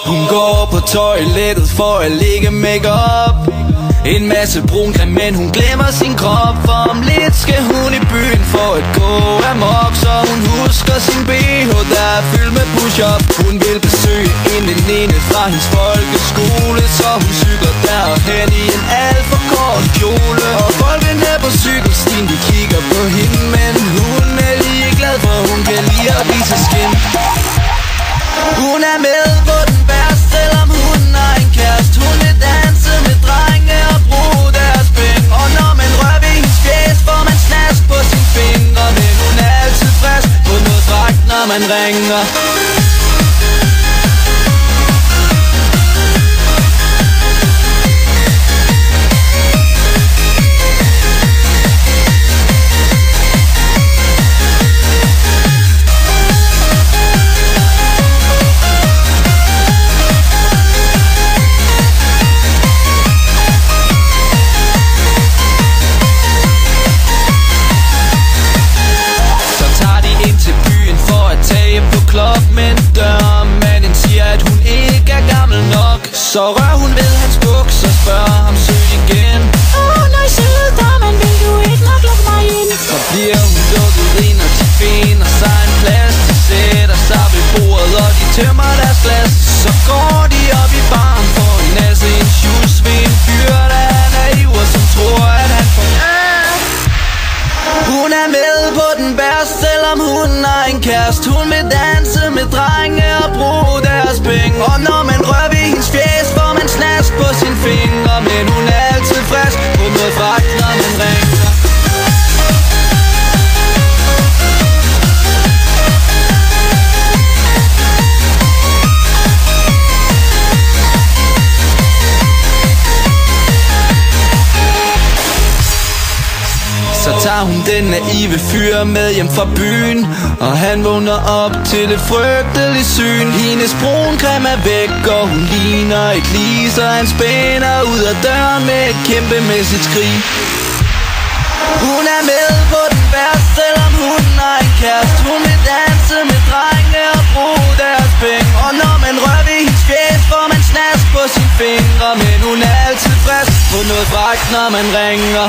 Hun går på toilettet for at lægge make-up. En masse brun creme, men hun glemmer sin krop. For om lidt skal hun i byen for at gå amok. Så hun husker sin BH, der er fyldt med push-up. Hun vil besøge en veninde fra hendes folkeskole, så hun cykler derhen i en alt for kort kjole. Og folkene på cykelstien, de kigger på hende, men hun er lige glad, for hun kan lide at vise skin. Hun er med på den værste, selvom hun har en kæreste. Hun vil danse med drenge og bruge deres penge. Og når man rører ved hendes fjes, får man snask på sine fingre. Men hun er altid frisk på noget dragt, når man ringer. Men dørmanden siger, at hun ikke er gammel nok. Så rører hun ved hans buks og spørger ham søg igen. Nej, søde damen, vil du ikke nok lukke mig ind? Så bliver hun lukket ind, og de finder sig en plads. De sætter sig ved bordet, og de tømmer deres glas. Så går de op i baren for en nasse en shoes ved en fyr, der er naiv og som tror, at han får Hun er med på den værste, selvom hun har en kæreste. Hun vil danse med drenge og bruge deres penge. Og når man rører ved hendes fjes, får man snask på sine fingre. Men hun er altid frisk på noget fragt, når man ringer. Så tager hun den naive fyr med hjem fra byen, og han vågner op til det frygtelige syn. Hendes bruncreme er væk, og hun ligner ikke lige, så han spænder ud af døren med et kæmpemæssigt skrig. Hun er med på den værste, selvom hun har en kæreste. Hun vil danse med drenge og bruge deres penge. Og når man rører ved hendes fjes, får man snask på sine fingre. Men hun er altid frisk på noget fragt, når man ringer.